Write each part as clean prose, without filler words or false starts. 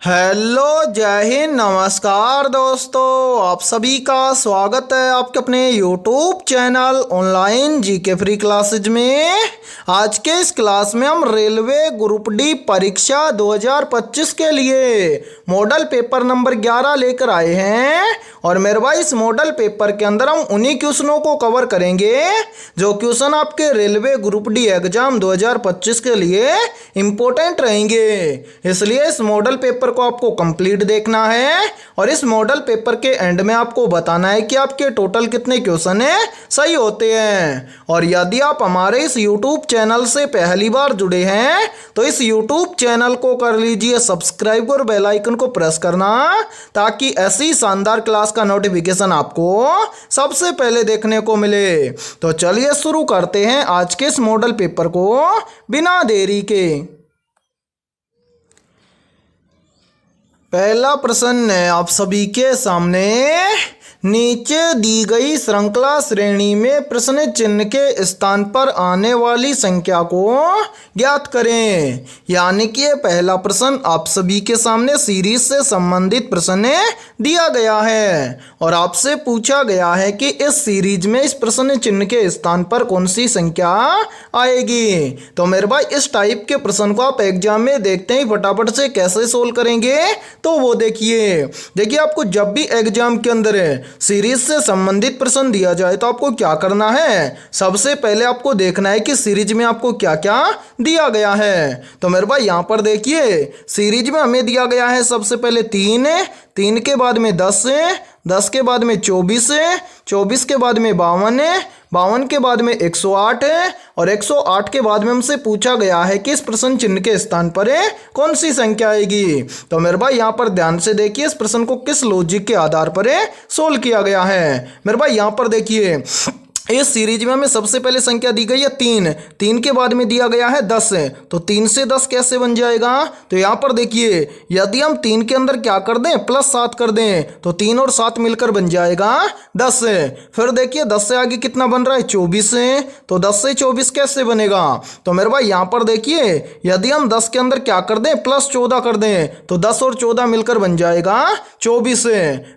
Hello, जय हिंद, नमस्कार दोस्तों। आप सभी का स्वागत है आपके अपने YouTube channel online GK free classes में। आज के इस क्लास में हम रेलवे ग्रुप डी परीक्षा 2025 के लिए मॉडल पेपर नंबर 11 लेकर आए हैं। और मेरे भाई इस मॉडल पेपर के अंदर हम उन्हीं क्वेश्चनों को कवर करेंगे जो क्वेश्चन आपके रेलवे ग्रुप डी एग्जाम 2025 के लिए इम्पोर्टेंट रहेंगे। इसलिए इस मॉडल पेपर को आपको कंप्लीट देखना है और इस मॉडल पेपर के एंड में आपको बताना है कि आपके टोटल कितने क्वेश्चन है सही होते हैं। और यदि आप हमारे इस यूट्यूब चैनल से पहली बार जुड़े हैं तो इस यूट्यूब चैनल को कर लीजिए सब्सक्राइब और बेल आइकन को प्रेस करना, ताकि ऐसी शानदार क्लास का नोटिफिकेशन आपको सबसे पहले देखने को मिले। तो चलिए शुरू करते हैं आज के इस मॉडल पेपर को बिना देरी के। पहला प्रश्न है आप सभी के सामने, नीचे दी गई श्रृंखला श्रेणी में प्रश्न चिन्ह के स्थान पर आने वाली संख्या को ज्ञात करें। यानी कि ये पहला प्रश्न आप सभी के सामने सीरीज से संबंधित प्रश्न दिया गया है और आपसे पूछा गया है कि इस सीरीज में इस प्रश्न चिन्ह के स्थान पर कौन सी संख्या आएगी। तो मेरे भाई इस टाइप के प्रश्न को आप एग्जाम में देखते ही फटाफट से कैसे सोल्व करेंगे, तो वो देखिए आपको जब भी एग्जाम के अंदर सीरीज से संबंधित प्रश्न दिया जाए तो आपको क्या करना है, सबसे पहले आपको देखना है कि सीरीज में आपको क्या क्या दिया गया है। तो मेरे भाई यहाँ पर देखिए सीरीज में हमें दिया गया है सबसे पहले 3 के बाद में 10 के बाद में 24 के बाद में 52 के बाद में 108 है और 108 के बाद में हमसे पूछा गया है कि इस प्रश्न चिन्ह के स्थान पर कौन सी संख्या आएगी। तो मेरे भाई यहाँ पर ध्यान से देखिए इस प्रश्न को किस लॉजिक के आधार पर सोल्व किया गया है। मेरे भाई यहाँ पर देखिए इस सीरीज में हमें सबसे पहले संख्या दी गई है 3 के बाद में दिया गया है 10, तो 3 से 10 कैसे बन जाएगा। तो यहाँ पर देखिए यदि हम 3 के अंदर क्या कर दें +7 कर दें तो 3 और 7 मिलकर बन जाएगा 10। फिर देखिए 10 से आगे कितना बन रहा है 24, तो 10 से 24 कैसे बनेगा। तो मेरे भाई यहाँ पर देखिए यदि हम 10 के अंदर क्या कर दें +14 कर दें तो 10 और 14 मिलकर बन जाएगा 24।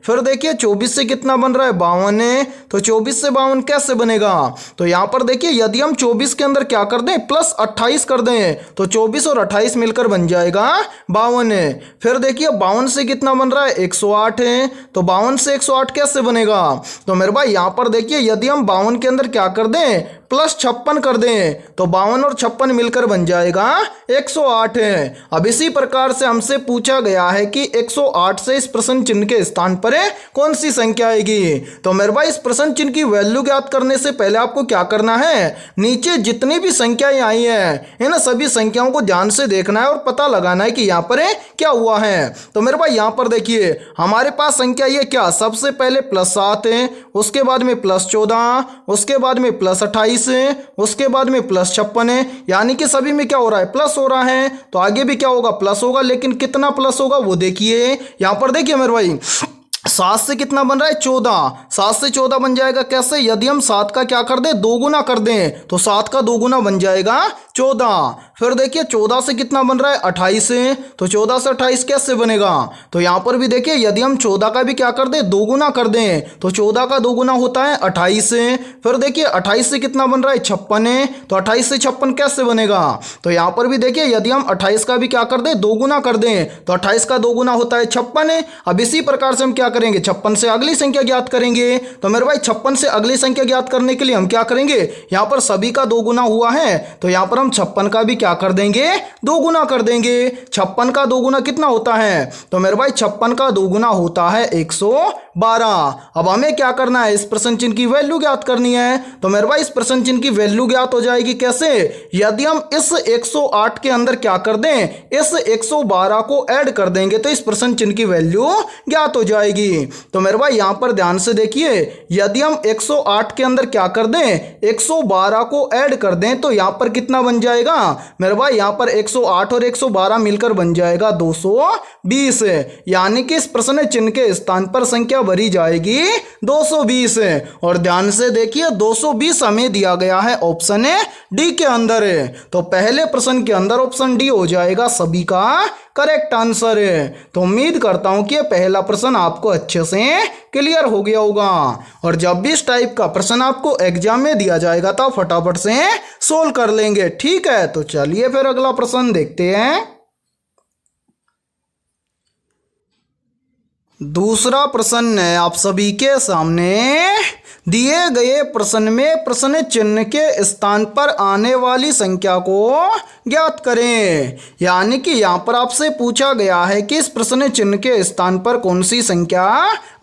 फिर देखिए 24 से कितना बन रहा है 52, तो 24 से 52 कैसे बनेगा। तो यहां पर देखिए यदि हम 24 के अंदर क्या कर दें +28 कर दें तो 24 और 28 मिलकर बन जाएगा 52। फिर देखिए 52 से कितना बन रहा है 108 है, तो 52 से 108 कैसे बनेगा। तो मेरे भाई यहां पर देखिए यदि हम 52 के अंदर क्या कर दें +56 कर दें तो 52 और 56 मिलकर बन जाएगा 108 है। अब इसी प्रकार से हमसे पूछा गया है कि 108 से इस प्रश्न चिन्ह के स्थान पर कौन सी संख्या आएगी। तो मेरे भाई इस प्रश्न चिन्ह की वैल्यू ज्ञात करने से पहले आपको क्या करना है, नीचे जितनी भी संख्याएं आई हैं इन सभी संख्याओं को ध्यान से देखना है और पता लगाना है कि यहाँ पर क्या हुआ है। तो मेरे भाई यहाँ पर देखिए हमारे पास संख्या ये क्या, सबसे पहले +7 है, उसके बाद में +14, उसके बाद में +28, उसके बाद में +56 है। यानी कि सभी में क्या हो रहा है प्लस हो रहा है, तो आगे भी क्या होगा प्लस होगा, लेकिन कितना प्लस होगा वो देखिए। यहां पर देखिए मेरे भाई 7 से कितना बन रहा है 14, 7 से 14 बन जाएगा कैसे, यदि हम 7 का क्या कर दें 2 गुना कर दें तो 7 का 2 गुना बन जाएगा 14। फिर देखिए 14 से कितना बन रहा है 28, तो 14 से 28 कैसे बनेगा। तो यहाँ पर भी देखिए यदि हम 14 का भी क्या कर दें 2 गुना कर दें तो 14 का 2 गुना होता है 28। फिर देखिए 28 से कितना बन रहा है 56, तो 28 से 56 कैसे बनेगा। तो यहाँ पर भी देखिए यदि हम 28 का भी क्या कर दें 2 गुना कर दें तो 28 का 2 गुना होता है 56। अब इसी प्रकार से हम क्या करेंगे 56 से अगली संख्या ज्ञात करेंगे। तो मेरे भाई 56 से अगली संख्या ज्ञात करने के लिए हम क्या करेंगे, यहाँ पर सभी का 2 गुना हुआ है तो यहाँ पर हम 56 का भी क्या कर देंगे 2 गुना कर देंगे। 56 का 2 गुना कितना होता है, तो मेरे भाई 56 का 2 गुना होता है 112। अब हमें क्या करना है, इस प्रश्न चिन्ह की वैल्यू ज्ञात करनी है। तो मेरे भाई इस प्रश्न चिन्ह की वैल्यू ज्ञात हो जाएगी कैसे, यदि हम इस 108 के अंदर क्या कर दें इस 112 को ऐड कर देंगे तो इस प्रश्न चिन्ह की वैल्यू ज्ञात हो जाएगी। तो मेरे भाई यहां पर ध्यान से देखिए यदि हम 108 के अंदर क्या कर दें 112 को ऐड कर दें तो यहां पर कितना बन जाएगा मेरे भाई, यहां पर 108 और 112 मिलकर बन जाएगा 220। यानी कि इस प्रश्न चिन्ह के स्थान पर संख्या भरी जाएगी 220। और ध्यान से देखिए 220 हमें दिया गया है ऑप्शन डी के अंदर। तो पहले प्रश्न के अंदर ऑप्शन डी हो जाएगा सभी का करेक्ट आंसर है। तो उम्मीद करता हूं कि ये पहला प्रश्न आपको अच्छे से क्लियर हो गया होगा। और जब भी इस टाइप का प्रश्न आपको एग्जाम में दिया जाएगा तो आप फटाफट से सोल्व कर लेंगे। ठीक है, तो चलिए फिर अगला प्रश्न देखते हैं। दूसरा प्रश्न है आप सभी के सामने। दिए गए प्रश्न में प्रश्न चिन्ह के स्थान पर आने वाली संख्या को ज्ञात करें। यानी कि यहाँ पर आपसे पूछा गया है कि इस प्रश्न चिन्ह के स्थान पर कौन सी संख्या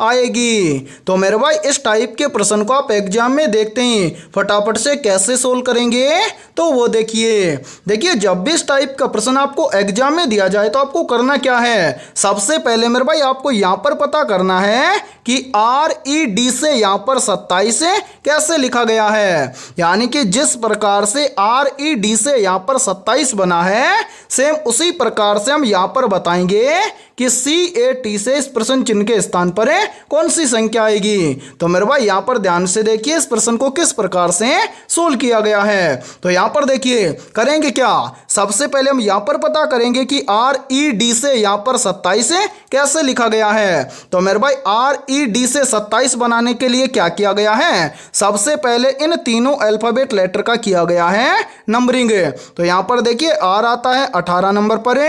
आएगी। तो मेरे भाई इस टाइप के प्रश्न को आप एग्जाम में देखते हैं, फटाफट से कैसे सोल्व करेंगे तो वो देखिए जब भी इस टाइप का प्रश्न आपको एग्जाम में दिया जाए तो आपको करना क्या है। सबसे पहले मेरे भाई आपको यहाँ पर पता करना है कि RED से यहाँ पर 27 कैसे लिखा गया है। यानी कि जिस प्रकार से RED से यहाँ पर 27 बना है, सेम उसी प्रकार से हम यहाँ पर बताएंगे कि CAT से इस प्रश्न चिन्ह के स्थान पर कौन सी संख्या आएगी। तो मेरे भाई यहाँ पर ध्यान से देखिए इस प्रश्न को किस प्रकार से सोल्व किया गया है। तो यहाँ पर देखिए करेंगे क्या, सबसे पहले हम यहाँ पर पता करेंगे कि RED से यहाँ पर 27 कैसे लिखा गया है। तो मेरे भाई RED से 27 बनाने के लिए क्या किया गया है, सबसे पहले इन तीनों अल्फाबेट लेटर का किया गया है नंबरिंग। तो यहाँ पर देखिए R आता है 18 नंबर पर,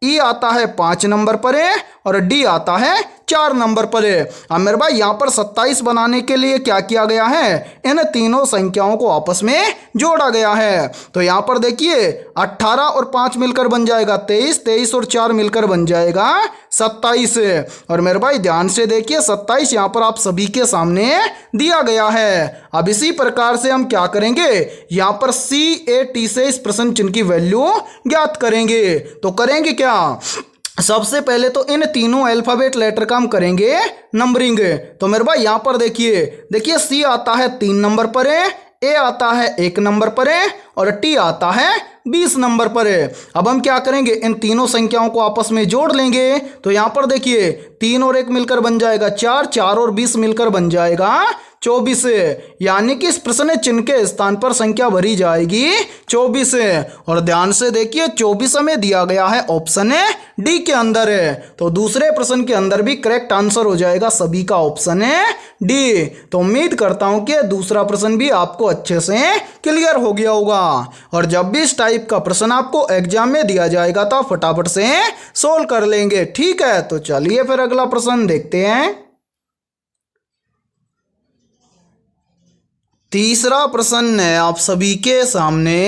E आता है 5 नंबर पर और D आता है 4 नंबर पर। अब मेरे भाई यहाँ पर 27 बनाने के लिए क्या किया गया है, इन तीनों संख्याओं को आपस में जोड़ा गया है। तो यहाँ पर देखिए 18 और 5 मिलकर बन जाएगा 23, 23 और 4 मिलकर बन जाएगा 27। और मेरे भाई ध्यान से देखिए 27 यहाँ पर आप सभी के सामने दिया गया है। अब इसी प्रकार से हम क्या करेंगे, यहाँ पर CAT से इस प्रश्न चिन्ह की वैल्यू ज्ञात करेंगे। तो करेंगे क्या, सबसे पहले तो इन तीनों अल्फाबेट लेटर का हम करेंगे नंबरिंग। तो मेरे भाई यहाँ पर देखिए C आता है 3 नंबर पर, A आता है 1 नंबर पर और T आता है 20 नंबर पर। अब हम क्या करेंगे, इन तीनों संख्याओं को आपस में जोड़ लेंगे। तो यहाँ पर देखिए 3 और 1 मिलकर बन जाएगा 4, 4 और 20 मिलकर बन जाएगा 24। यानी कि इस प्रश्न चिन्ह के स्थान पर संख्या भरी जाएगी 24। और ध्यान से देखिए 24 हमें दिया गया है ऑप्शन D के अंदर है। तो दूसरे प्रश्न के अंदर भी करेक्ट आंसर हो जाएगा सभी का ऑप्शन D। तो उम्मीद करता हूं कि दूसरा प्रश्न भी आपको अच्छे से क्लियर हो गया होगा। और जब भी इस टाइप का प्रश्न आपको एग्जाम में दिया जाएगा तो आप फटाफट से सोल्व कर लेंगे। ठीक है, तो चलिए फिर अगला प्रश्न देखते हैं। तीसरा प्रश्न है आप सभी के सामने।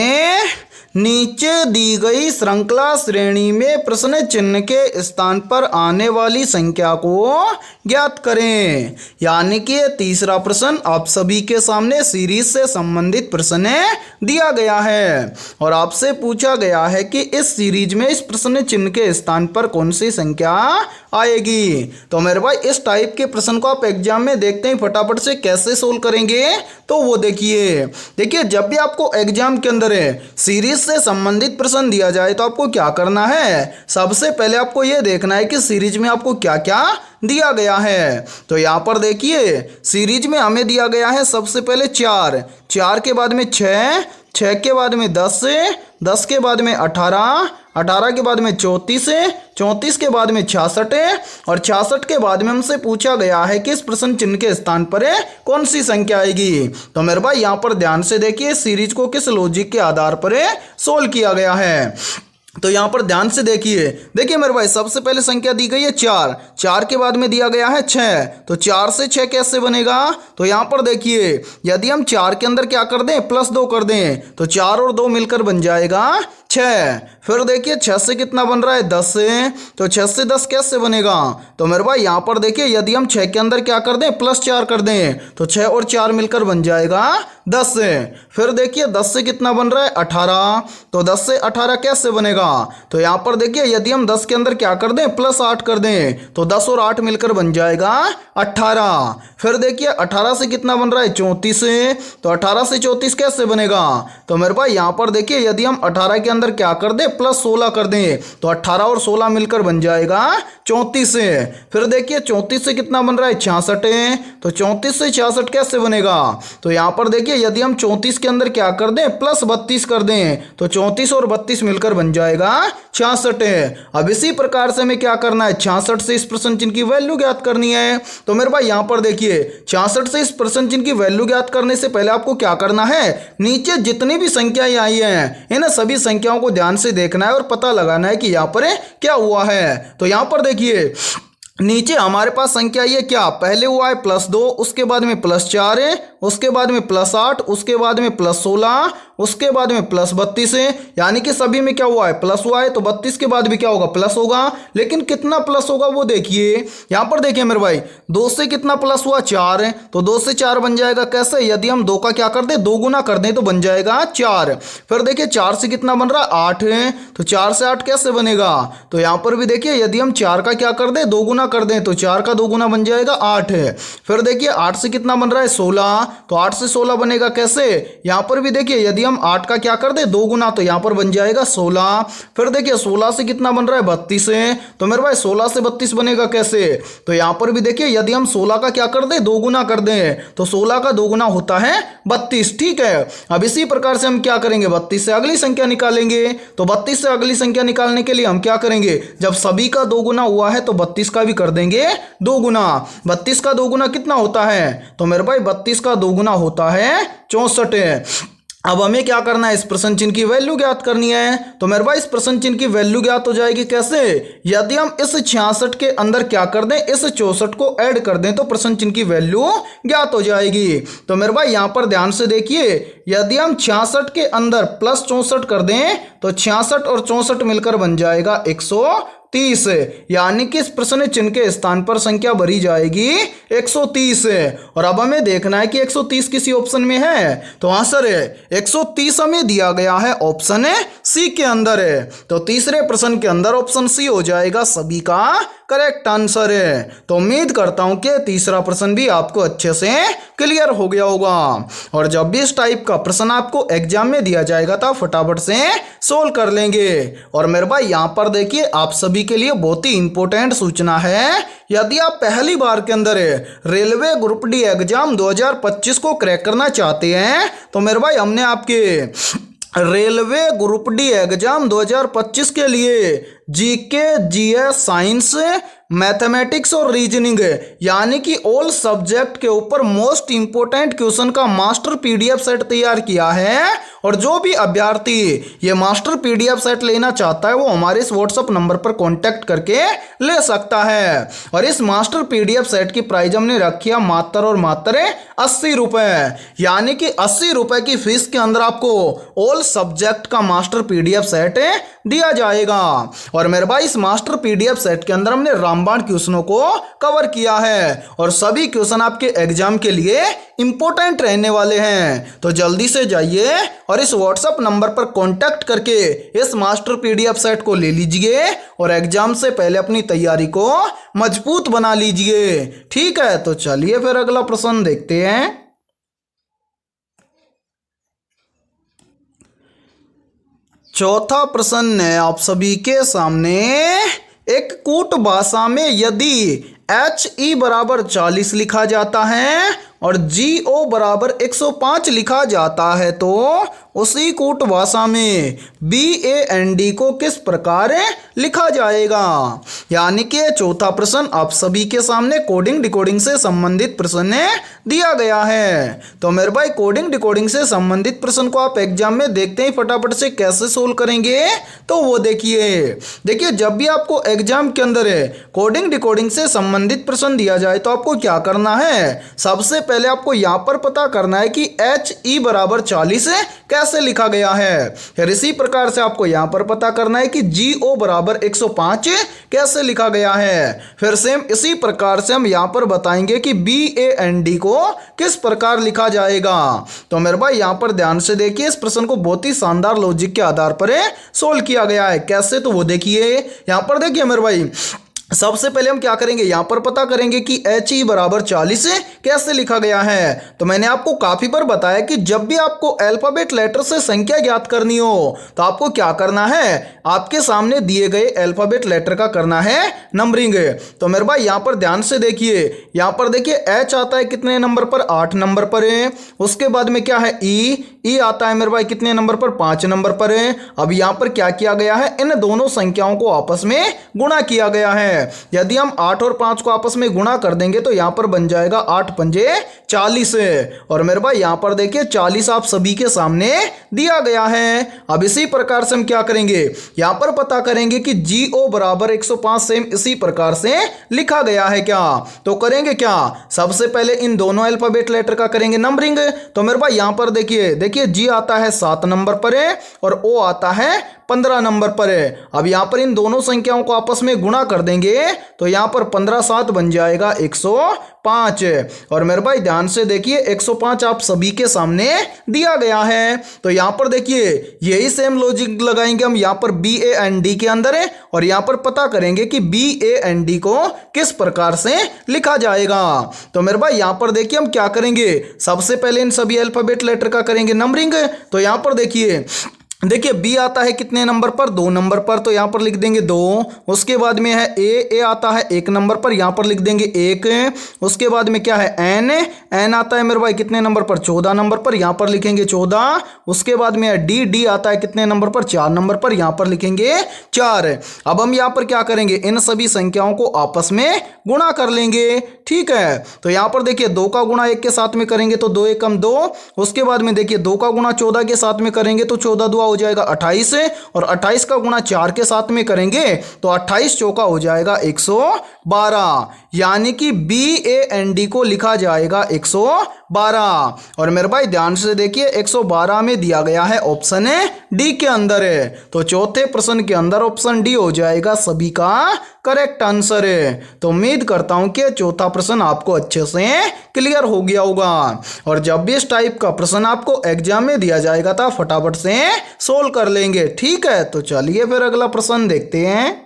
नीचे दी गई श्रृंखला श्रेणी में प्रश्न चिन्ह के स्थान पर आने वाली संख्या को ज्ञात करें। यानी कि तीसरा प्रश्न आप सभी के सामने सीरीज से संबंधित प्रश्न दिया गया है और आपसे पूछा गया है कि इस सीरीज में इस प्रश्न चिन्ह के स्थान पर कौन सी संख्या आएगी। तो मेरे भाई इस टाइप के प्रश्न को आप एग्जाम में देखते हैं, फटाफट से कैसे सोल्व करेंगे तो वो देखिए जब भी आपको एग्जाम के अंदर सीरीज से संबंधित प्रश्न दिया जाए तो आपको क्या करना है, सबसे पहले आपको ये देखना है कि सीरीज में आपको क्या क्या दिया गया है। तो यहाँ पर देखिए सीरीज में हमें दिया गया है सबसे पहले 4, 4 के बाद में 6, 6 के बाद में 10, 10 के बाद में 18, 18 के बाद में 34, 34 के बाद में 66 और 66 के बाद में हमसे पूछा गया है कि इस प्रश्न चिन्ह के स्थान पर कौन सी संख्या आएगी। तो मेरे भाई यहाँ पर ध्यान से देखिए सीरीज को किस लॉजिक के आधार पर सोल्व किया गया है। तो यहाँ पर ध्यान से देखिए मेरे भाई सबसे पहले संख्या दी गई है 4, 4 के बाद में दिया गया है 6। तो 4 से 6 कैसे बनेगा, तो यहाँ पर देखिए यदि हम 4 के अंदर क्या कर दें, +2 कर दें तो 4 और 2 मिलकर बन जाएगा 6। फिर देखिए 6 से कितना बन रहा है 10 से, तो 6 से 10 कैसे बनेगा, तो मेरे भाई यहाँ पर देखिए यदि हम 6 के अंदर क्या कर दें +4 कर दें तो 6 और 4 मिलकर बन जाएगा 10। फिर देखिए 10 से कितना बन रहा है 18, तो 10 से 18 कैसे बनेगा, तो यहाँ पर देखिए यदि हम 10 के अंदर क्या कर दें +8 कर दें तो 10 और 8 मिलकर बन जाएगा 18। फिर देखिए 18 से कितना बन रहा है 34, तो 18 से 34 कैसे बनेगा, तो मेरे भाई यहाँ पर देखिए यदि हम 18 के अंदर अंदर क्या कर दे, प्लस 16 कर दें, तो 18 और 16 मिलकर बन जाएगा 34 है। फिर देखिए 34 से कितना बन रहा है, 66 है, तो 34 से 66 कैसे बनेगा, तो यहाँ पर देखिए यदि हम 34 के अंदर क्या कर दें, प्लस 32 कर दें, तो 34 और 32 मिलकर बन जाएगा 66 है। अब इसी प्रकार से हमें क्या करना है, 66 से इस प्रश्न चिन्ह की वैल्यू ज्ञात करनी है। तो मेरे भाई यहाँ पर देखिए 66 से इस प्रश्न चिन्ह की वैल्यू ज्ञात करने से पहले आपको क्या करना है, नीचे जितनी भी संख्याएं आई हैं इन सभी संख्याओं को ध्यान से देखना है और पता लगाना है कि यहाँ पर क्या हुआ है। तो यहाँ पर देखिए नीचे हमारे पास संख्या ये क्या, पहले हुआ है +2, उसके बाद में +4 है, उसके बाद में +8, उसके बाद में +16, उसके बाद में +32 है, यानी कि सभी में क्या हुआ है, प्लस हुआ है। तो 32 के बाद भी क्या होगा, प्लस होगा, लेकिन कितना प्लस होगा वो देखिए। यहाँ पर देखिए मेरे भाई 2 से कितना प्लस हुआ, 4 है, तो 2 से 4 बन जाएगा कैसे, यदि हम 2 का क्या कर दें, 2 गुना कर दें तो बन जाएगा 4। फिर देखिए 4 से कितना बन रहा है, 8 है, तो 4 से 8 कैसे बनेगा, तो यहाँ पर भी देखिए यदि हम 4 का क्या कर दें, 2 गुना कर दें, तो 4 का 2 गुना बन जाएगा 8 है। फिर देखिए 8 से कितना बन रहा है, 16, तो 8 से 16 बनेगा कैसे, यहाँ पर भी देखिए यदि हम 8 का क्या कर दे, 2 गुना, तो यहाँ पर बन जाएगा 16। फिर देखिए 16 से कितना बन रहा है, 32 है, तो मेरे भाई 16 से 32 बनेगा कैसे, तो यहाँ पर भी देखिए यदि हम 16 का क्या कर दे, 2 गुना कर दें, तो 16 का 2 गुना होता है 32। ठीक है, अब इसी प्रकार से हम क्या करेंगे, 32 से अगली संख्या निकालेंगे। तो 32 से अगली संख्या निकालने के लिए हम क्या करेंगे, जब सभी का 2 गुना हुआ है तो 32 का भी कर देंगे 2 गुना। 32 का 2 गुना कितना होता है, तो मेरे भाई 32 का 2 गुना होता है 64 है। अब हमें क्या करना है, इस प्रश्न चिन्ह की वैल्यू ज्ञात करनी है। तो मेरे भाई इस प्रश्न चिन्ह की वैल्यू ज्ञात हो जाएगी कैसे, यदि हम इस 66 के अंदर क्या कर दें, इस 64 को ऐड कर दें तो प्रश्न चिन्ह की वैल्यू ज्ञात हो जाएगी। तो मेरे भाई यहाँ पर ध्यान से देखिए, यदि हम 66 के अंदर प्लस 64 कर दें तो 66 और 64 मिलकर बन जाएगा 130, यानी कि इस प्रश्न चिन्ह के स्थान पर संख्या भरी जाएगी 130। और अब हमें देखना है कि 130 किसी ऑप्शन में है, तो आंसर है 130 हमें दिया गया है ऑप्शन सी के अंदर है। तो तीसरे प्रश्न के अंदर ऑप्शन सी हो जाएगा सभी का करेक्ट आंसर है। तो उम्मीद करता हूं कि तीसरा प्रश्न भी आपको अच्छे से क्लियर हो गया होगा। और जब भी इस टाइप का प्रश्न आपको एग्जाम में दिया जाएगा तो फटाफट से सोल्व कर लेंगे। और मेरे भाई यहाँ पर देखिए आप सभी के लिए बहुत ही इंपॉर्टेंट सूचना है, यदि आप पहली बार के अंदर रेलवे ग्रुप डी एग्जाम 2025 को क्रैक करना चाहते हैं तो मेरे भाई हमने आपके रेलवे ग्रुप डी एग्जाम 2025 के लिए जीके, जीएस, साइंस, मैथमेटिक्स और रीजनिंग यानी कि ऑल सब्जेक्ट के ऊपर मोस्ट इंपोर्टेंट क्वेश्चन का मास्टर पीडीएफ सेट तैयार किया है। और जो भी अभ्यर्थी ये मास्टर पीडीएफ सेट लेना चाहता है वो हमारे इस व्हाट्सएप नंबर पर कांटेक्ट करके ले सकता है। और इस मास्टर पीडीएफ सेट की प्राइस हमने रखी है मात्र और मात्र 80 रुपए, यानी कि 80 रुपए की फीस के अंदर आपको ऑल सब्जेक्ट का मास्टर पीडीएफ सेट दिया जाएगा। और मेरे भाई इस मास्टर पीडीएफ सेट के अंदर हमने रामबाण क्वेश्चनों को कवर किया है और सभी क्वेश्चन आपके एग्जाम के लिए इंपॉर्टेंट रहने वाले हैं। तो जल्दी से जाइए और इस व्हाट्सएप नंबर पर कांटेक्ट करके इस मास्टर पीडीएफ सेट को ले लीजिए और एग्जाम से पहले अपनी तैयारी को मजबूत बना लीजिए। ठीक है, तो चलिए फिर अगला प्रश्न देखते हैं। चौथा प्रश्न है आप सभी के सामने, एक कूट भाषा में यदि HE बराबर 40 लिखा जाता है और GO बराबर 105 लिखा जाता है तो उसी कूट भाषा में BAND को किस प्रकार लिखा जाएगा। यानी कि चौथा प्रश्न आप सभी के सामने कोडिंग डिकोडिंग से संबंधित प्रश्न दिया गया है। तो मेरे भाई कोडिंग डिकोडिंग से संबंधित प्रश्न को आप एग्जाम में देखते ही फटाफट से कैसे सोल्व करेंगे तो वो देखिए जब भी आपको एग्जाम के अंदर कोडिंग डिकोडिंग से संबंधित प्रश्न दिया जाए तो आपको क्या करना है, सबसे पहले आपको यहाँ पर पता करना है कि HE बराबर 40 कैसे लिखा गया है। फिर इसी प्रकार से आपको यहाँ पर पता करना है कि GO बराबर 105 कैसे लिखा गया है। फिर सेम इसी प्रकार से हम यहाँ पर बताएंगे कि BAND को किस प्रकार लिखा जाएगा। तो मेरे भाई यहाँ पर ध्यान से देखिए, इस प्रश्न को बहुत ही शानदार लॉजिक के आधार पर सोल्व किया गया है। कैसे, तो वो देखिए यहाँ पर देखिए मेरे भाई सबसे पहले हम क्या करेंगे, यहां पर पता करेंगे कि एच ई बराबर 40 कैसे लिखा गया है। तो मैंने आपको काफी बार बताया कि जब भी आपको अल्फाबेट लेटर से संख्या ज्ञात करनी हो तो आपको क्या करना है, आपके सामने दिए गए अल्फाबेट लेटर का करना है नंबरिंग। तो मेरे भाई यहां पर ध्यान से देखिए, यहां पर देखिए एच आता है कितने नंबर पर, 8 नंबर पर है। उसके बाद में क्या है, ई आता है मेरे भाई कितने नंबर पर, 5 नंबर पर है। अब यहां पर क्या किया गया है, इन दोनों संख्याओं को आपस में गुणा किया गया है। यदि हम 8 और 5 को आपस में गुणा कर देंगे तो यहां पर बन जाएगा 8 पंजे 40। और मेरे भाई यहां पर देखिए 40 आप सभी के सामने दिया गया है। अब इसी प्रकार से हम क्या करेंगे, यहां पर पता करेंगे कि GO बराबर 105 सेम इसी प्रकार से लिखा गया है क्या। तो करेंगे क्या, सबसे पहले इन दोनों अल्फाबेट लेटर का करेंगे नंबरिंग। तो मेरे भाई यहां पर देखिए G आता है 7 नंबर पर है और O आता है 15 नंबर पर है। अब यहां पर इन दोनों संख्याओं को आपस में गुणा कर देंगे तो यहां पर 15 7 बन जाएगा 105। और मेरे भाई ध्यान से देखिए 105 आप सभी के सामने दिया गया है। तो यहां पर देखिए यही सेम लॉजिक लगाएंगे हम यहां पर BAND के अंदर है और यहां पर पता करेंगे कि BAND को किस प्रकार से लिखा जाएगा। तो मेरे भाई यहां पर देखिए हम क्या करेंगे, सबसे पहले इन सभी अल्फाबेट लेटर का करेंगे नंबरिंग। तो यहां पर देखिए बी आता है कितने नंबर पर, 2 नंबर पर, तो यहां पर लिख देंगे 2। उसके बाद में है ए आता है 1 नंबर पर, यहां पर लिख देंगे 1। उसके बाद में क्या है एन आता है मेरे भाई कितने नंबर पर, 14 नंबर पर, यहां पर लिखेंगे 14। उसके बाद में है डी आता है कितने नंबर पर, 4 नंबर पर, यहां पर लिखेंगे 4। अब हम यहां पर क्या करेंगे, इन सभी संख्याओं को आपस में गुणा कर लेंगे। ठीक है, तो यहां पर देखिए 2 का गुणा 1 के साथ में करेंगे तो 2 एकम 2। उसके बाद में देखिए 2 का गुणा 14 के साथ में करेंगे तो 14 दुआ हो जाएगा 28 और 28 का गुणा 4 के साथ में करेंगे तो 28 चौका हो जाएगा 112। यानी कि BAND को लिखा जाएगा 112। और मेरे भाई ध्यान से देखिए 112 में दिया गया है ऑप्शन डी के अंदर है। तो चौथे प्रश्न के अंदर ऑप्शन डी हो जाएगा सभी का करेक्ट आंसर है। तो उम्मीद करता हूं कि चौथा प्रश्न आपको अच्छे से क्लियर हो गया होगा। और जब भी इस टाइप का प्रश्न आपको एग्जाम में दिया जाएगा तो फटाफट से सोल्व कर लेंगे। ठीक है, तो चलिए फिर अगला प्रश्न देखते हैं।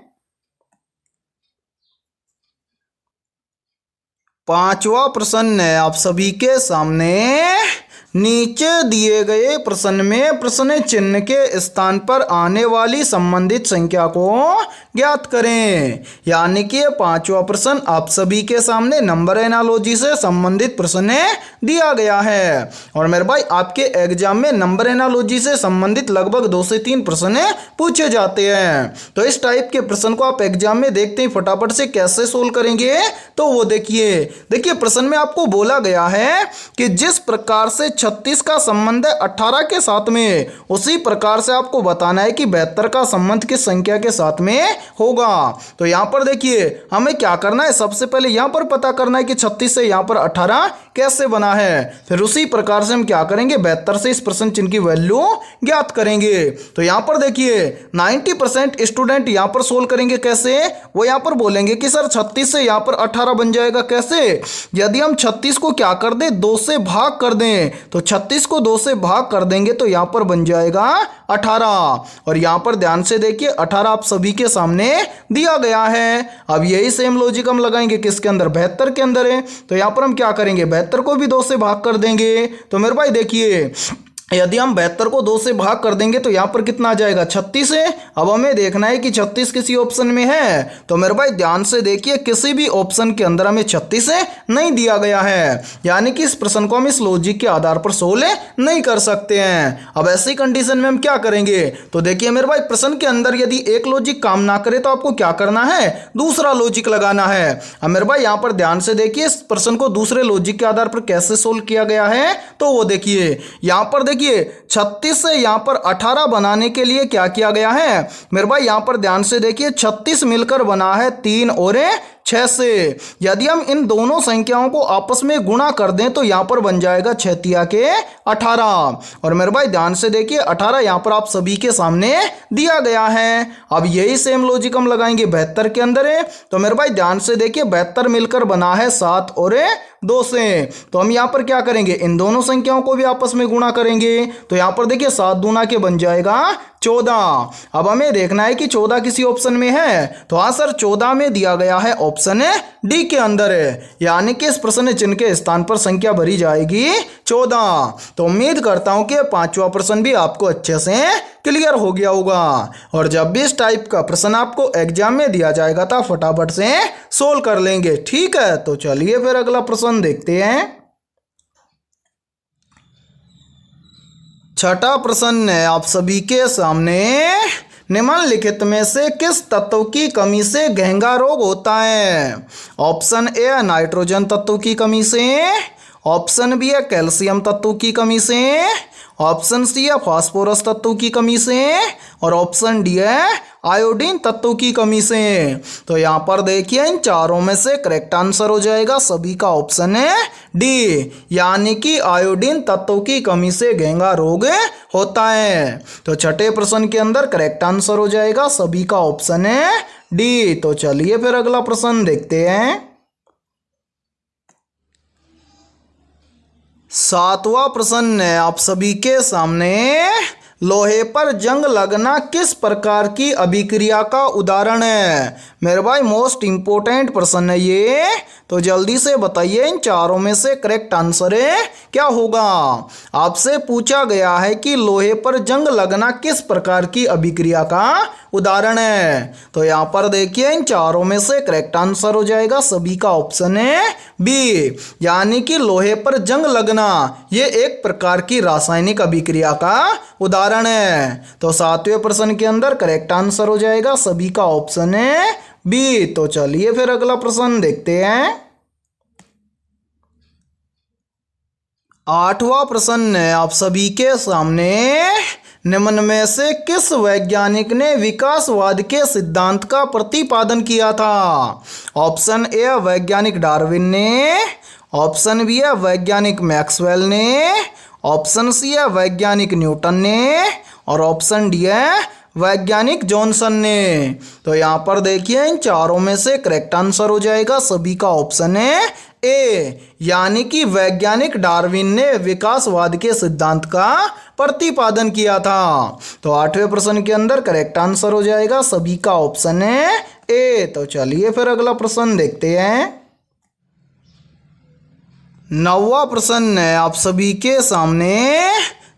5वां प्रश्न है आप सभी के सामने। नीचे दिए गए प्रश्न में प्रश्न चिन्ह के स्थान पर आने वाली संबंधित संख्या को ज्ञात करें। यानी कि 5वां प्रश्न आप सभी के सामने नंबर एनालॉजी से संबंधित प्रश्न दिया गया है। और मेरे भाई आपके एग्जाम में नंबर एनालॉजी से संबंधित लगभग 2 से 3 प्रश्न पूछे जाते हैं। तो इस टाइप के प्रश्न को आप एग्जाम में देखते ही फटाफट से कैसे सोल्व करेंगे तो वो देखिए प्रश्न में आपको बोला गया है कि जिस प्रकार से 36 का संबंध है 18 के साथ में, उसी प्रकार से आपको बताना है कि 72 का संबंध किस संख्या के साथ में होगा। तो यहां पर देखिए हमें क्या करना है, सबसे पहले यहां पर पता करना है कि 36 से यहां पर 18 कैसे बना है। फिर उसी प्रकार से हम क्या करेंगे, 72 से इस प्रश्न चिन्ह की वैल्यू ज्ञात करेंगे। तो यहां पर देखिए 90% स्टूडेंट यहां पर सोल्व करेंगे कैसे, वो यहां पर बोलेंगे कि सर 36 से यहां पर 18 बन जाएगा कैसे। यदि हम 36 को क्या कर दें, 2 से भाग कर दें, तो 36 को 2 से भाग कर देंगे तो यहां पर बन जाएगा 18। और यहां पर ध्यान से देखिए 18 आप सभी के सामने दिया गया है। अब यही सेम लॉजिक हम लगाएंगे किसके अंदर, 72 के अंदर है। तो यहां पर हम क्या करेंगे, 72 को भी 2 से भाग कर देंगे। तो मेरे भाई देखिए यदि हम 72 को 2 से भाग कर देंगे तो यहां पर कितना आ जाएगा, 36 है। अब हमें देखना है कि 36 किसी ऑप्शन में है। तो मेरे भाई ध्यान से देखिए किसी भी ऑप्शन के अंदर हमें 36 नहीं दिया गया है, यानी कि इस प्रश्न को हम इस लॉजिक के आधार पर सोल्व नहीं कर सकते हैं। अब ऐसी कंडीशन में हम क्या करेंगे, तो देखिए मेरे भाई प्रश्न के अंदर यदि एक लॉजिक काम ना करे तो आपको क्या करना है, दूसरा लॉजिक लगाना है। अब मेरे भाई यहां पर ध्यान से देखिए इस प्रश्न को दूसरे लॉजिक के आधार पर कैसे सोल्व किया गया है। तो वो देखिए यहां पर देखिए 36 से यहां पर 18 बनाने के लिए क्या किया गया है मेरे भाई, यहां पर ध्यान से देखिए 36 मिलकर बना है 3 और 6 से। यदि हम इन दोनों संख्याओं को आपस में गुणा कर दें तो यहां पर बन जाएगा 6 तिया के 18। और मेरे भाई ध्यान से देखिए 18 यहां पर आप सभी के सामने दिया गया है। अब यही सेम लॉजिक हम लगाएंगे 72 के अंदर है। तो मेरे भाई ध्यान से देखिए 72 मिलकर बना है 7 और 2 से। तो हम यहां पर क्या करेंगे, इन दोनों संख्याओं को भी आपस में गुणा करेंगे। तो यहां पर देखिए 7 दूना के बन जाएगा 14। अब हमें देखना है कि 14 किसी ऑप्शन में है, तो हाँ सर 14 में दिया गया है ऑप्शन डी के अंदर है, यानी कि इस प्रश्न चिन्ह के स्थान पर संख्या भरी जाएगी 14। तो उम्मीद करता हूं कि पांचवा प्रश्न भी आपको अच्छे से क्लियर हो गया होगा। और जब भी इस टाइप का प्रश्न आपको एग्जाम में दिया जाएगा तो फटाफट से सोल्व कर लेंगे, ठीक है। तो चलिए फिर अगला प्रश्न देखते हैं। छठा प्रश्न है आप सभी के सामने, निम्नलिखित में से किस तत्व की कमी से घेंघा रोग होता है? ऑप्शन ए नाइट्रोजन तत्व की कमी से, ऑप्शन बी है कैल्शियम तत्व की कमी से, ऑप्शन सी है फास्फोरस तत्व की कमी से, और ऑप्शन डी है आयोडीन तत्व की कमी से। तो यहाँ पर देखिए इन चारों में से करेक्ट आंसर हो जाएगा सभी का ऑप्शन है डी, यानी कि आयोडीन तत्व की कमी से घेंघा रोग होता है। तो छठे प्रश्न के अंदर करेक्ट आंसर हो जाएगा सभी का ऑप्शन है डी। तो चलिए फिर अगला प्रश्न देखते हैं। सातवां प्रश्न है आप सभी के सामने, लोहे पर जंग लगना किस प्रकार की अभिक्रिया का उदाहरण है? मेरे भाई मोस्ट इंपोर्टेंट प्रश्न है ये, तो जल्दी से बताइए इन चारों में से करेक्ट आंसर है क्या होगा। आपसे पूछा गया है कि लोहे पर जंग लगना किस प्रकार की अभिक्रिया का उदाहरण है। तो यहाँ पर देखिए इन चारों में से करेक्ट आंसर हो जाएगा सभी का ऑप्शन है बी, यानी कि लोहे पर जंग लगना ये एक प्रकार की रासायनिक अभिक्रिया का उदाहरण है। तो सातवें प्रश्न के अंदर करेक्ट आंसर हो जाएगा सभी का ऑप्शन है बी। तो चलिए फिर अगला प्रश्न देखते हैं। आठवां प्रश्न है आप सभी के सामने, निम्न में से किस वैज्ञानिक ने विकासवाद के सिद्धांत का प्रतिपादन किया था? ऑप्शन ए वैज्ञानिक डार्विन ने, ऑप्शन बी है वैज्ञानिक मैक्सवेल ने, ऑप्शन सी है वैज्ञानिक न्यूटन ने, और ऑप्शन डी है वैज्ञानिक जॉनसन ने। तो यहाँ पर देखिए इन चारों में से करेक्ट आंसर हो जाएगा सभी का ऑप्शन है ए, यानी कि वैज्ञानिक डार्विन ने विकासवाद के सिद्धांत का प्रतिपादन किया था। तो आठवें प्रश्न के अंदर करेक्ट आंसर हो जाएगा सभी का ऑप्शन है ए। तो चलिए फिर अगला प्रश्न देखते हैं। नौवां प्रश्न है आप सभी के सामने,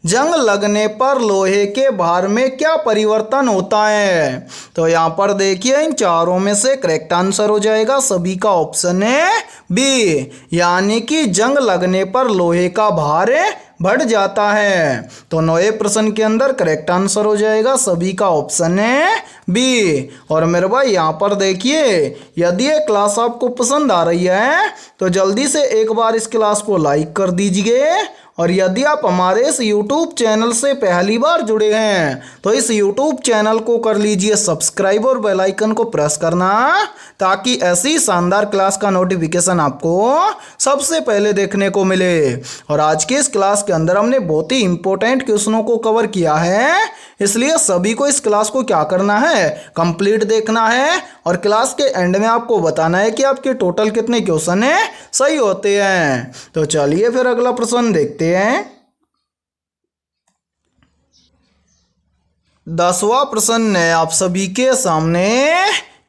जंग लगने पर लोहे के भार में क्या परिवर्तन होता है? तो यहाँ पर देखिए इन चारों में से करेक्ट आंसर हो जाएगा सभी का ऑप्शन है बी, यानी कि जंग लगने पर लोहे का भार बढ़ जाता है। तो नौवें प्रश्न के अंदर करेक्ट आंसर हो जाएगा सभी का ऑप्शन है बी। और मेरे भाई यहाँ पर देखिए, यदि ये क्लास आपको पसंद आ रही है तो जल्दी से एक बार इस क्लास को लाइक कर दीजिए, और यदि आप हमारे इस YouTube चैनल से पहली बार जुड़े हैं तो इस YouTube चैनल को कर लीजिए सब्सक्राइब और बेल आइकन को प्रेस करना, ताकि ऐसी शानदार क्लास का नोटिफिकेशन आपको सबसे पहले देखने को मिले। और आज की इस क्लास के अंदर हमने बहुत ही इंपॉर्टेंट क्वेश्चनों को कवर किया है, इसलिए सभी को इस क्लास को क्या करना है, कंप्लीट देखना है, और क्लास के एंड में आपको बताना है कि आपके टोटल कितने क्वेश्चन सही होते हैं। तो चलिए फिर अगला प्रश्न देखते हैं। 10वां प्रश्न है आप सभी के सामने,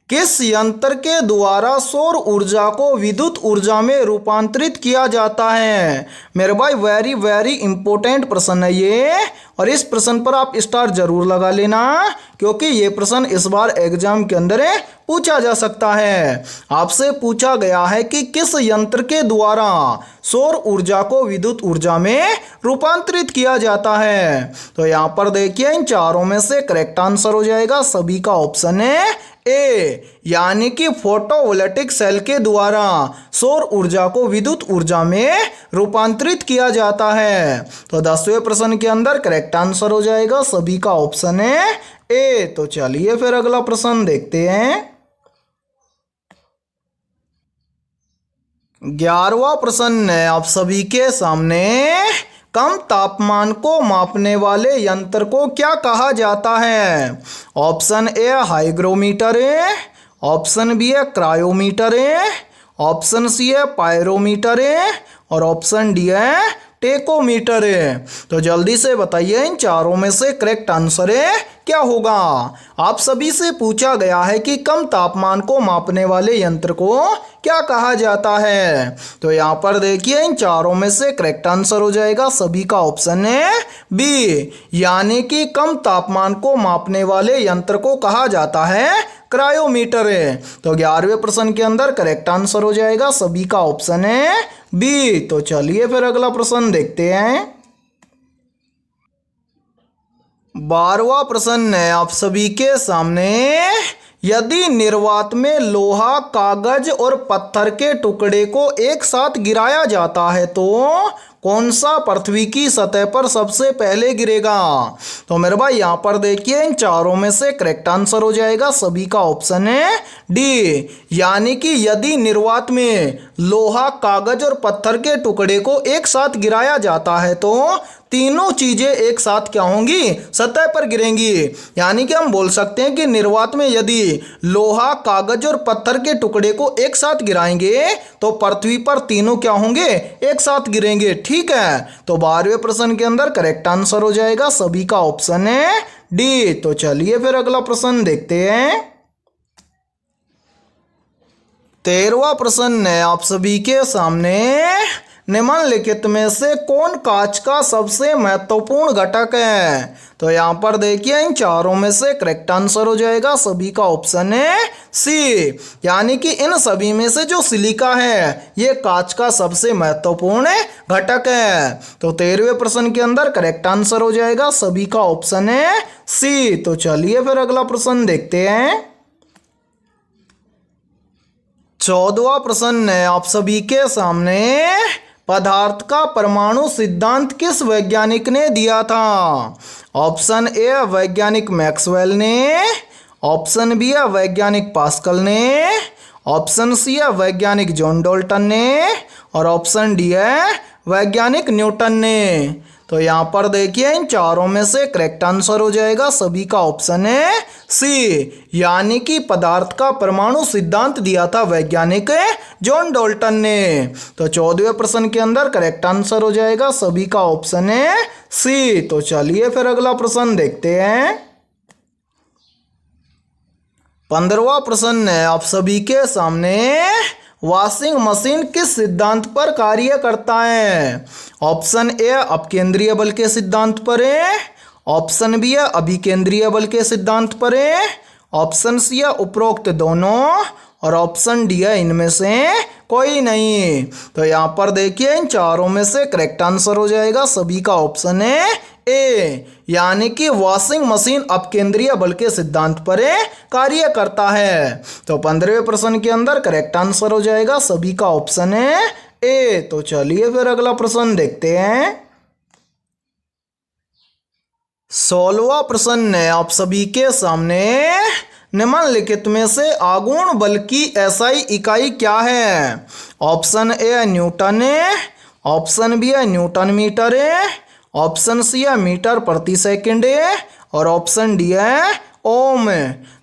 किस यंत्र के द्वारा सौर ऊर्जा को विद्युत ऊर्जा में रूपांतरित किया जाता है? मेरे भाई वेरी वेरी इंपॉर्टेंट प्रश्न है ये, और इस प्रश्न पर आप स्टार जरूर लगा लेना, क्योंकि ये प्रश्न इस बार एग्जाम के अंदर पूछा जा सकता है। आपसे पूछा गया है कि किस यंत्र के द्वारा सौर ऊर्जा को विद्युत ऊर्जा में रूपांतरित किया जाता है। तो यहाँ पर देखिए इन चारों में से करेक्ट आंसर हो जाएगा सभी का ऑप्शन है ए, यानी कि फोटोवोल्टिक सेल के द्वारा सौर ऊर्जा को विद्युत ऊर्जा में रूपांतरित किया जाता है। तो 10वें प्रश्न के अंदर करेक्ट आंसर हो जाएगा सभी का ऑप्शन है ए। तो चलिए फिर अगला प्रश्न देखते हैं। 11वां प्रश्न है आप सभी के सामने, कम तापमान को मापने वाले यंत्र को क्या कहा जाता है? ऑप्शन ए हाइग्रोमीटर है, ऑप्शन बी है क्रायोमीटर है, ऑप्शन सी है पायरोमीटर है, और ऑप्शन डी है टेकोमीटर है। तो जल्दी से बताइए इन चारों में से करेक्ट आंसर है क्या होगा। आप सभी से पूछा गया है कि कम तापमान को मापने वाले यंत्र को क्या कहा जाता है। तो यहाँ पर देखिए इन चारों में से करेक्ट आंसर हो जाएगा सभी का ऑप्शन है बी, यानी कि कम तापमान को मापने वाले यंत्र को कहा जाता है क्रायोमीटर है। तो 11वें प्रश्न के अंदर करेक्ट आंसर हो जाएगा सभी का ऑप्शन है बी। तो चलिए फिर अगला प्रश्न देखते हैं। 12वां प्रश्न है आप सभी के सामने। यदि निर्वात में लोहा, कागज और पत्थर के टुकड़े को एक साथ गिराया जाता है तो कौन सा पृथ्वी की सतह पर सबसे पहले गिरेगा। तो मेरे भाई यहाँ पर देखिए इन चारों में से करेक्ट आंसर हो जाएगा सभी का ऑप्शन है डी, यानी कि यदि निर्वात में लोहा, कागज और पत्थर के टुकड़े को एक साथ गिराया जाता है तो तीनों चीजें एक साथ क्या होंगी, सतह पर गिरेंगी। यानी कि हम बोल सकते हैं कि निर्वात में यदि लोहा, कागज और पत्थर के टुकड़े को एक साथ गिराएंगे तो पृथ्वी पर तीनों क्या होंगे, एक साथ गिरेंगे। ठीक है, तो 12वें प्रश्न के अंदर करेक्ट आंसर हो जाएगा सभी का ऑप्शन है डी। तो चलिए फिर अगला प्रश्न देखते हैं। 13वां प्रश्न है आप सभी के सामने। निम्नलिखित में से कौन कांच का सबसे महत्वपूर्ण घटक है। तो यहाँ पर देखिए इन चारों में से करेक्ट आंसर हो जाएगा सभी का ऑप्शन है सी, यानी कि इन सभी में से जो सिलिका है ये कांच का सबसे महत्वपूर्ण घटक है। तो 13वें प्रश्न के अंदर करेक्ट आंसर हो जाएगा सभी का ऑप्शन है सी। तो चलिए फिर अगला प्रश्न देखते हैं। 14वां प्रश्न है आप सभी के सामने। पदार्थ का परमाणु सिद्धांत किस वैज्ञानिक ने दिया था। ऑप्शन ए वैज्ञानिक मैक्सवेल ने, ऑप्शन बी है वैज्ञानिक पास्कल ने, ऑप्शन सी है वैज्ञानिक जॉन डाल्टन ने और ऑप्शन डी है वैज्ञानिक न्यूटन ने। तो यहाँ पर देखिए इन चारों में से करेक्ट आंसर हो जाएगा सभी का ऑप्शन है सी, यानी कि पदार्थ का परमाणु सिद्धांत दिया था वैज्ञानिक जॉन डाल्टन ने। तो 14वें प्रश्न के अंदर करेक्ट आंसर हो जाएगा सभी का ऑप्शन है सी। तो चलिए फिर अगला प्रश्न देखते हैं। 15वां प्रश्न है आप सभी के सामने। वॉशिंग मशीन किस सिद्धांत पर कार्य करता है। ऑप्शन ए अपकेंद्रीय बल के सिद्धांत पर है, ऑप्शन बी है अभिकेंद्रीय बल के सिद्धांत पर है, ऑप्शन सी है उपरोक्त दोनों और ऑप्शन डी है इनमें से कोई नहीं। तो यहाँ पर देखिए इन चारों में से करेक्ट आंसर हो जाएगा सभी का ऑप्शन है ए, यानी कि वॉशिंग मशीन अपकेंद्रीय बल के सिद्धांत पर कार्य करता है। तो 15वें प्रश्न के अंदर करेक्ट आंसर हो जाएगा सभी का ऑप्शन है ए। तो चलिए फिर अगला प्रश्न देखते हैं। 16वां प्रश्न है आप सभी के सामने। निम्नलिखित में से आघूर्ण बल की एसआई इकाई क्या है। ऑप्शन ए है न्यूटन है, ऑप्शन बी है न्यूटन मीटर है, ऑप्शन सी है मीटर प्रति सेकंड है और ऑप्शन डी है ओम।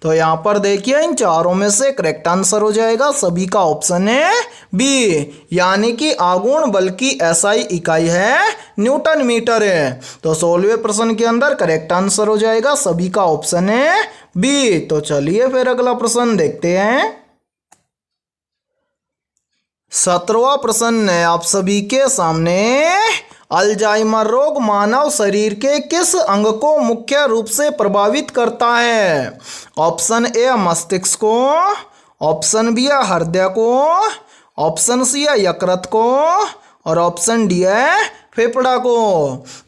तो यहाँ पर देखिए इन चारों में से करेक्ट आंसर हो जाएगा सभी का ऑप्शन है बी, यानी कि आघूर्ण बल की एसआई इकाई है न्यूटन मीटर है। तो 16वें प्रश्न के अंदर करेक्ट आंसर हो जाएगा सभी का ऑप्शन है बी। तो चलिए फिर अगला प्रश्न देखते हैं। 17वां प्रश्न है आप सभी के सामने। अल्जाइमर रोग मानव शरीर के किस अंग को मुख्य रूप से प्रभावित करता है। ऑप्शन ए मस्तिष्क को, ऑप्शन बी है हृदय को, ऑप्शन सी है यकृत को और ऑप्शन डी है फेफड़ा को।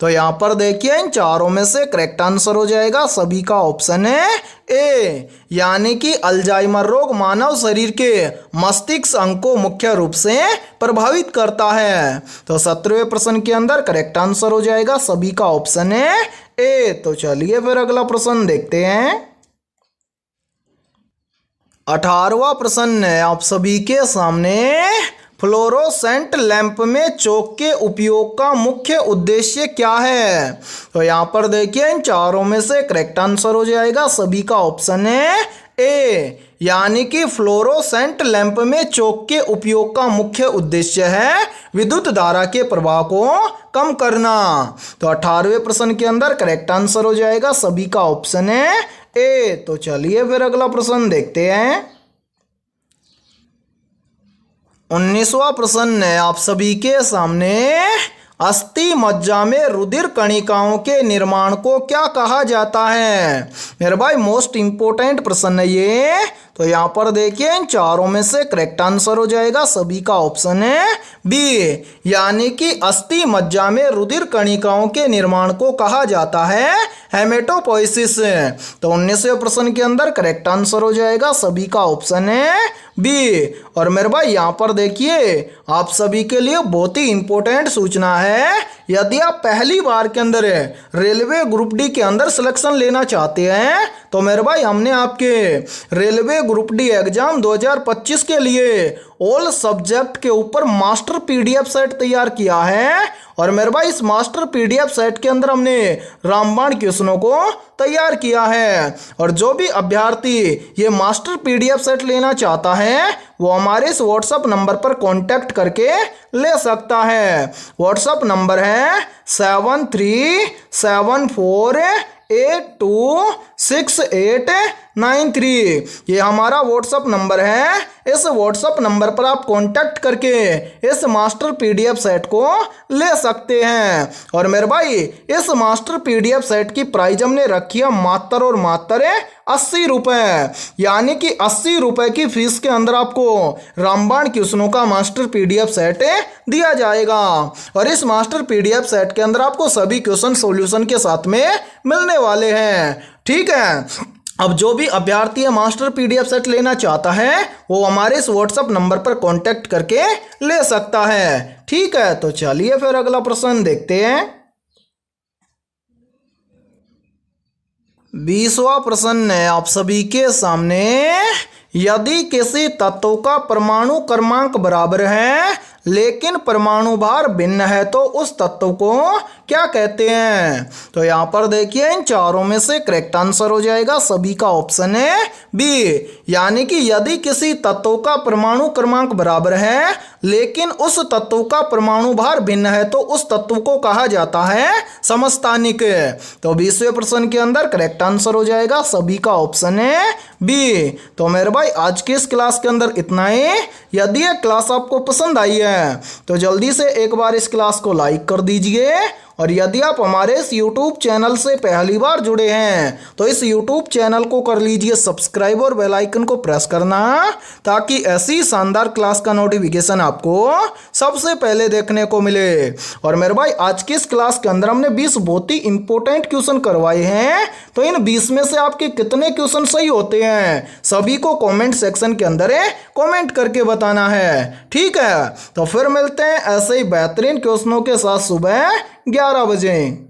तो यहाँ पर देखिए इन चारों में से करेक्ट आंसर हो जाएगा सभी का ऑप्शन है ए, यानी कि अल्जाइमर रोग मानव शरीर के मस्तिष्क अंग को मुख्य रूप से प्रभावित करता है। तो 17वें प्रश्न के अंदर करेक्ट आंसर हो जाएगा सभी का ऑप्शन है ए। तो चलिए फिर अगला प्रश्न देखते हैं। 18वां प्रश्न है आप सभी के सामने। फ्लोरोसेंट लैंप में चौक के उपयोग का मुख्य उद्देश्य क्या है। तो यहाँ पर देखिए इन चारों में से करेक्ट आंसर हो जाएगा सभी का ऑप्शन है ए, यानी कि फ्लोरोसेंट लैंप में चौक के उपयोग का मुख्य उद्देश्य है विद्युत धारा के प्रवाह को कम करना। तो 18वें प्रश्न के अंदर करेक्ट आंसर हो जाएगा सभी का ऑप्शन है ए। तो चलिए फिर अगला प्रश्न देखते हैं। 19वां प्रश्न है आप सभी के सामने। अस्थि मज्जा में रुधिर कणिकाओं के निर्माण को क्या कहा जाता है? मेरे भाई मोस्ट इंपोर्टेंट प्रश्न है ये। तो यहाँ पर देखिए इन चारों में से करेक्ट आंसर हो जाएगा सभी का ऑप्शन है बी, यानी कि अस्थि मज्जा में रुधिर कणिकाओं के निर्माण को कहा जाता है हेमेटोपोइसिस। तो 19वें प्रश्न के अंदर करेक्ट आंसर हो जाएगा सभी का ऑप्शन है बी। और मेरे भाई यहाँ पर देखिए आप सभी के लिए बहुत ही इंपॉर्टेंट सूचना है। यदि आप पहली बार के अंदर रेलवे ग्रुप डी के अंदर सिलेक्शन लेना चाहते हैं तो मेरे भाई हमने आपके रेलवे ग्रुप डी एग्जाम 2025 के लिए ऑल सब्जेक्ट के ऊपर मास्टर पीडीएफ सेट तैयार किया है। और मेरे भाई इस मास्टर पीडीएफ सेट के अंदर हमने रामबाण क्वेश्चनों को तैयार किया है। और जो भी अभ्यर्थी ये मास्टर पीडीएफ सेट लेना चाहता है वो हमारे इस व्हाट्सएप नंबर पर कांटेक्ट करके ले सकता है। व्हाट्सएप नंबर है 7374826893। ये हमारा व्हाट्सएप नंबर है। इस व्हाट्सएप नंबर पर आप कांटेक्ट करके इस मास्टर पीडीएफ सेट को ले सकते हैं। और मेरे भाई इस मास्टर पीडीएफ सेट की प्राइस हमने रखी है मात्र और मात्र 80 रुपये, यानी कि 80 रुपये की फीस के अंदर आपको रामबाण क्वेश्चनों का मास्टर पीडीएफ सेट दिया जाएगा। और इस मास्टर पीडीएफ सेट के अंदर आपको सभी क्वेश्चन सॉल्यूशन के साथ में मिलने वाले हैं। ठीक है, अब जो भी अभ्यर्थी मास्टर पीडीएफ सेट लेना चाहता है वो हमारे इस व्हाट्सएप नंबर पर कांटेक्ट करके ले सकता है। ठीक है, तो चलिए फिर अगला प्रश्न देखते हैं। 20वां प्रश्न है आप सभी के सामने। यदि किसी तत्व का परमाणु क्रमांक बराबर है लेकिन परमाणु भार भिन्न है तो उस तत्व को क्या कहते हैं? तो यहाँ पर देखिए इन चारों में से करेक्ट आंसर हो जाएगा सभी का ऑप्शन है बी, यानी कि यदि किसी तत्व का परमाणु क्रमांक बराबर है लेकिन उस तत्व का परमाणु भार भिन्न है तो उस तत्व को कहा जाता है समस्थानिक। तो 20वें प्रश्न के अंदर करेक्ट आंसर हो जाएगा सभी का ऑप्शन है बी। तो मेरे भाई आज के इस क्लास के अंदर इतना ही। यदि ये क्लास आपको पसंद आई है तो जल्दी से एक बार इस क्लास को लाइक कर दीजिए। और यदि आप हमारे इस YouTube चैनल से पहली बार जुड़े हैं तो इस YouTube चैनल को कर लीजिए सब्सक्राइब और बेल आइकन को प्रेस करना ताकि ऐसी शानदार क्लास का नोटिफिकेशन आपको सबसे पहले देखने को मिले। और मेरे भाई आज की इस क्लास के अंदर हमने 20 बहुत ही इंपॉर्टेंट क्वेश्चन करवाए हैं। तो इन 20 में से आपके कितने क्वेश्चन सही होते हैं सभी को कॉमेंट सेक्शन के अंदर कॉमेंट करके बताना है। ठीक है, तो फिर मिलते हैं ऐसे ही बेहतरीन क्वेश्चनों के साथ सुबह 11 बजे।